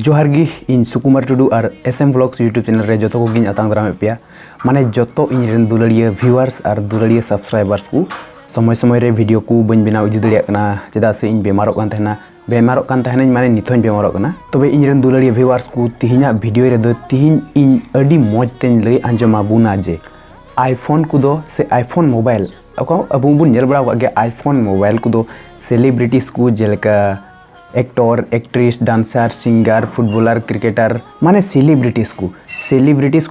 जोहार गी इन सुकुमार टुडू और SM व्लॉग्स यूट्यूब चैनल रे जोतो को गिन आतांग दाराम पेया माने जोतो इन रेन दुलाड़िया व्यूअर्स और दुलाड़िया सब्सक्राइबर्स को समय समय रे वीडियो को बन बनाव इदि दड़िया कना चेदा से इन बेमारों कान तहना माने निथों बेमारों कना तबे इन रेन दुलाड़िया व्यूअर्स को तिहिना वीडियो रे दो तिहिन इन अडी मौज तेन लई आंजमा बुना जे आईफोन को से आईफोन मोबाइल अब बुन नेल बड़ा गे आईफोन मोबाइल को सेलिब्रिटीज को जेलका actor actress dancer singer footballer cricketer माने सेलिब्रिटीज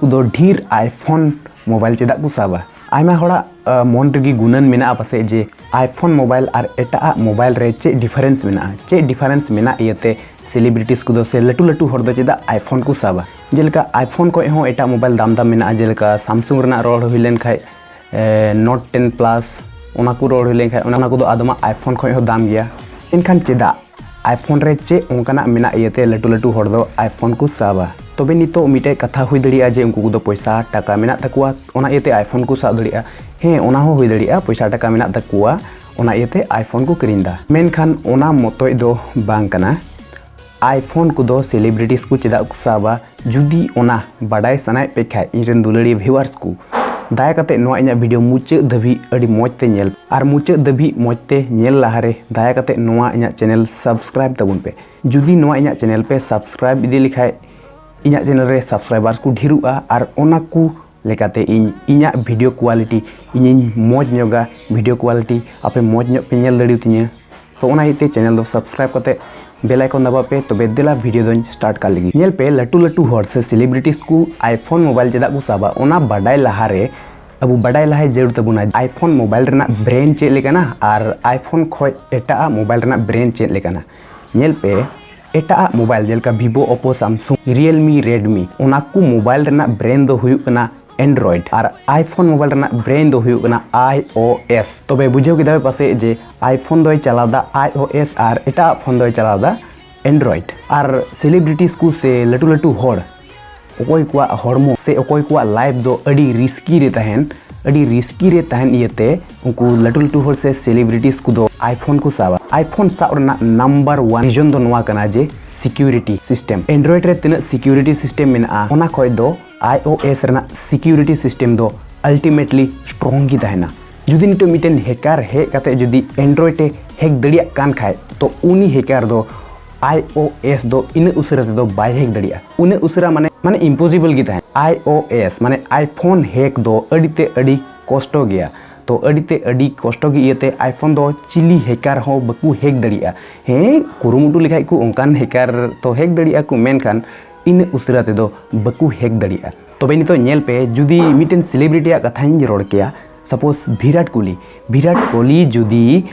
को ढेर आईफोन मोबाइल चेदा को साबा आयमा होड़ा मन रेगी गुनन मेना पासे जे आईफोन मोबाइल और एटा मोबाइल रे चे डिफरेंस मेना इयते सेलिब्रिटीज को से लटू लटू हर दो चेदा आईफोन को साबा जेलका आईफोन को हो एटा मोबाइल दाम मेना जेलका सैमसंग रेना रोड हुई लेन खाय नोट 10 प्लस ओना को रोड हुई लेन खाय ओना को आदमा आईफोन को दाम गया इनखान चेदा आईफोन रे चे उनकाना मेना इयते लटू लटू हर दो आईफोन को साबा तबे नितो मिटे कथा हुई दड़िया जे उनको दो पैसा टाका मेना तकुआ ओना इयते आईफोन को साब दड़िया हे ओना हो हुई दड़िया पैसा टाका मेना तकुआ ओना इयते आईफोन को किरिंदा मेनखान ओना मतोय दो बांग कना आईफोन को सेलिब्रिटीज को चेदा को साबा जुदी ओना बाडाय सनाय पे खाय इनरेन दुलाड़ी व्यूअर्स को दाया कते नोआ इना वीडियो मुचे दबी अड़ी मोजते नेल और मुचे दबी मोजते नेल लाहारे दाया कते नोआ इना चैनल सब्सक्राइब तबुन पे जुदी नोआ इना चैनल पे सब्सक्राइब इदी लिखाय इना चैनल रे सब्सक्राइबर्स को ढेरुआ और ओना को लेकाते इना वीडियो क्वालिटी इन मोज नोगा वीडियो क्वालिटी आपे मोज नो पे नेल दड़ी तिया तो ओना इते चैनल दो सब्सक्राइब कते बेल आइकन दबा पे तो बेदेला वीडियो दो स्टार्ट कर लगी नेल पे लटू लटू हर से सेलिब्रिटीज को आईफोन मोबाइल चेदा को साबा ओना बाडाय लाहारे अब बाडाय लाहे जरूर तबुना आईफोन मोबाइल रेना ब्रांड चेक लेकाना और आईफोन खोय एटा मोबाइल रेना ब्रांड चेक लेकाना नेल पे एटा मोबाइल जेलका Vivo Oppo Samsung Realme Redmi ओना को मोबाइल रेना ब्रांड दो हुयुकना एंड्रॉइड और आईफोन मोबाइल रेना ब्रांड दो हुयुकना iOS तबे बुझेव किदा पासे जे आईफोन दो चलादा iOS और एटा फोन दो चलादा एंड्रॉइड और सेलिब्रिटीज को से लटू लटू हर ओकोय को हरमो से ओकोय को लाइफ दो अड़ी रिस्की रे तहन इयते उनको लटू लटू हर से सेलिब्रिटीज को दो आईफोन को साबा आईफोन साब रना नंबर 1 रीजन दो नोआ कना जे सिक्योरिटी सिस्टम एंड्रॉइड रे तिना सिक्योरिटी सिस्टम मेना ओना खोय दो iOS रेना सिक्योरिटी सिस्टम दो अल्टीमेटली स्ट्रॉन्ग ही तहना जुदी नितो मिटेन हैकर हे कते जुदी एंड्रॉइड टे हैक दड़िया कान खाय तो उनी हैकर दो iOS दो इन उसरा दो बाय हैक दड़िया उने उसरा माने इम्पॉसिबल की तहन iOS माने आईफोन हैक दो अड़ीते अड़ी कष्ट गया तो अड़ीते अड़ी कष्ट गी इयते आईफोन दो चिली हैकर हो बकु हैक दड़िया हे कुरुमुटु लिखाय को ओंकान हैकर तो हैक दड़िया को मेनखान इन उसरा ते दो बकु हैक दड़िया तबे नितो नेल पे जुदी मिटेन सेलिब्रिटी कथाई रोड किया suppose Virat Kohli जुदी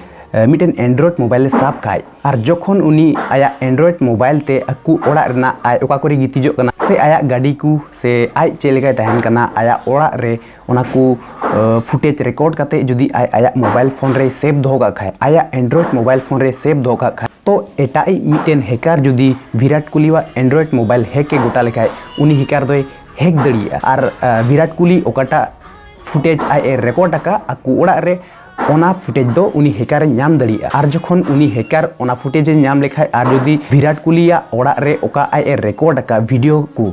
मिटेन Android mobile साब खाय और जखन उनी आया एंड्रॉइड मोबाइल ते अकु ओड़ा रेना आय ओका करे गितिजो कना से आया गाड़ी को से आय चेलेका तहन कना आया ओड़ा रे ओना को फुटेज रिकॉर्ड काते जुदी आया मोबाइल फोन रे सेव दो का खाय आया एंड्रॉइड मोबाइल फोन रे सेव दो का खाय तो एटाई मिटेन हैकर जुदी विराट कोहली वा एंड्रॉइड मोबाइल हैक के गोटा लेखाय उनी हैकर दोय हैक दड़िया और विराट कोहली ओकाटा फुटेज आय रिकॉर्ड का अकु ओड़ा रे ओना फुटेज दो उनी हैकर नाम दड़िया और जखन उनी हैकर ओना फुटेज नाम लेखाय और जुदी विराट कोहली ओड़ा रे ओका आय रिकॉर्ड का वीडियो को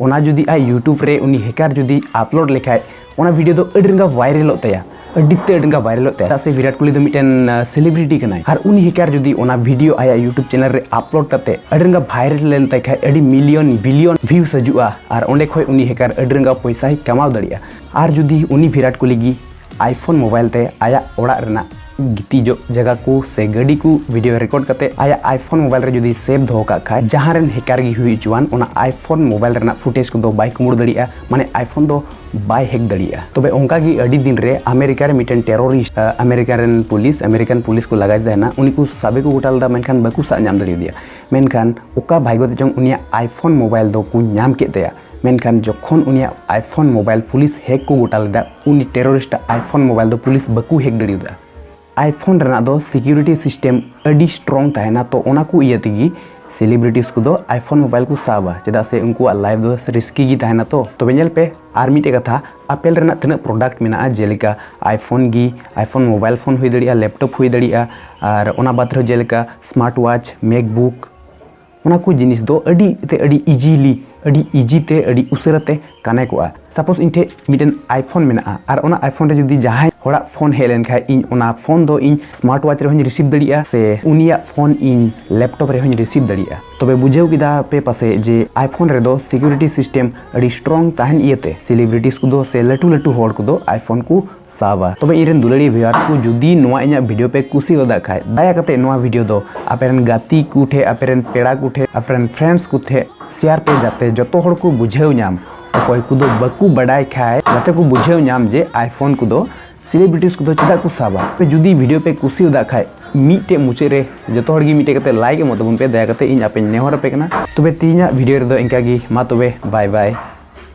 ओना जुदी आय यूट्यूब रे उनी हैकर जुदी अपलोड लेखाय ओना वीडियो दो अडिरंगा वायरल तया अडिते अडिंगा वायरल तया से विराट कोहली दो मिटेन सेलिब्रिटी कनाय और उनी हैकर जुदी ओना वीडियो आया यूट्यूब चैनल रे अपलोड करते अडिरंगा वायरल लेन तय खाय अडी मिलियन बिलियन व्यूज हजुआ और ओंडे खोय उनी हैकर अडिरंगा पैसा ही कमाव दड़िया और जुदी उनी विराट कोहली गी आईफोन मोबाइल ते आया ओड़ा रेना गितिजो जगह को से गाड़ी को वीडियो रिकॉर्ड करते आया आईफोन मोबाइल रे जुदी सेव दो का खाय जहां रेन हैकर गी हुई जुआन ओना आईफोन मोबाइल रेना फुटेज को दो बाय कुमुड़ दड़िया माने आईफोन दो बाय हैक दड़िया तबे ओंका गी अडी दिन रे अमेरिका रे मिटेन टेररिस्ट अमेरिकन पुलिस को लगाय देना उनी को साबे को गोटाल दा मेनखान बाकु सा नाम दड़िया दिया मेनखान ओका भाइगो जंग उनिया आईफोन मोबाइल दो को नाम के तया मेनखान जखन उनिया आईफोन मोबाइल पुलिस हैक को गोटा लेदा उनी टेररिस्ट आईफोन मोबाइल दो पुलिस बकु हैक दड़िया आईफोन रेना दो सिक्योरिटी सिस्टम अडी स्ट्रॉन्ग तहना तो ओना को इयतिगी सेलिब्रिटीज को दो आईफोन मोबाइल को साबा चेदा से उनको लाइफ दो रिस्की गी तहना तो तबे नेल पे आर मिटे कथा एप्पल रेना तना प्रोडक्ट मेना जेलिका आईफोन मोबाइल फोन हुई दड़िया लैपटॉप हुई दड़िया और ओना बात जेलिका स्मार्ट वॉच मैकबुक ᱚᱱᱟ ᱠᱚ ᱡᱤᱱᱤस ᱫᱚ ᱟᱹᱰᱤ ᱤᱡᱤ ᱛᱮ ᱟᱹᱰि ᱩᱥᱟᱹᱨᱟ ᱛᱮ ᱠᱟᱱᱮᱠᱚᱜᱼᱟ। ᱥᱟᱯᱳᱡ ᱤᱧ ᱴᱷᱮᱡ ᱢᱤᱫᱴᱮᱱ ᱟᱭᱯᱷᱳᱱ ᱢᱮᱱᱟᱜᱼᱟ ᱟᱨ ᱚᱱᱟ ᱟᱭᱯᱷᱳᱱ ᱨᱮ ᱡᱩᱫᱤ ᱡᱟᱦᱟᱸᱭ ᱦᱚᱲᱟᱜ ᱯᱷᱳᱱ ᱦᱮᱡ ᱞᱮᱱᱠᱷᱟᱡ ᱤᱧ ᱚᱱᱟ ᱯᱷᱳन ᱫᱚ ᱤᱧ ᱥᱢᱟर्ट ᱣᱟᱪ ᱨᱮᱦᱚᱸᱧ ᱨᱤᱥᱤᱵᱷ ᱫᱟᱲᱮᱭᱟᱜᱼᱟ ᱥᱮ ᱩᱱᱤᱭᱟᱜ ᱯᱷᱳन ᱤᱧ ᱞᱮᱯᱴᱚᱯ ᱨᱮᱦᱚᱸᱧ ᱨᱤᱥᱤᱵᱷ ᱫᱟᱲᱮᱭᱟᱜᱼᱟ। ᱛᱚᱵᱮ ᱵᱩᱡᱷᱟᱹᱣ ᱠᱮᱫᱟ ᱯᱮ ᱯᱟᱥᱮ ᱡᱮ आईफोन ᱨᱮᱫᱚ सिक्योरिटी सिस्टम ᱟᱹᱰᱤ स्ट्रॉन्ग ᱛᱟᱦᱮᱱ ᱤᱭᱟᱹᱛᱮ ᱥᱮᱞᱤब्रिटीज ᱠᱚᱫᱚ ᱥᱮ ᱞᱟᱹᱴᱩ ᱦᱚᱲ ᱠᱚᱫᱚ आईफोन को साबा। तबे इरेन दुलारी व्यूअर्स को जुदी नोआ इन्या वीडियो पे कुसी होदा खाय दया कते नोआ वीडियो दो आपेरन गाती कुठे आपेरन पेड़ा कुठे आपेरन फ्रेंड्स कुठे शेयर पे जाते जतो हड़ को बुझेव नाम अकोय कुदो बकु बडाय खाय जाते को बुझेव नाम जे आईफोन कुदो सेलिब्रिटीज कुदो चदा को साबा। पे जुदी वीडियो पे कुसी होदा खाय मीटे मुचे रे जतो हड़ गी मीटे कते लाइक एमो तबन पे दया कते इन आपे नेहर पे कना। तबे तीना वीडियो रे दो इनका गी मा तबे बाय बाय।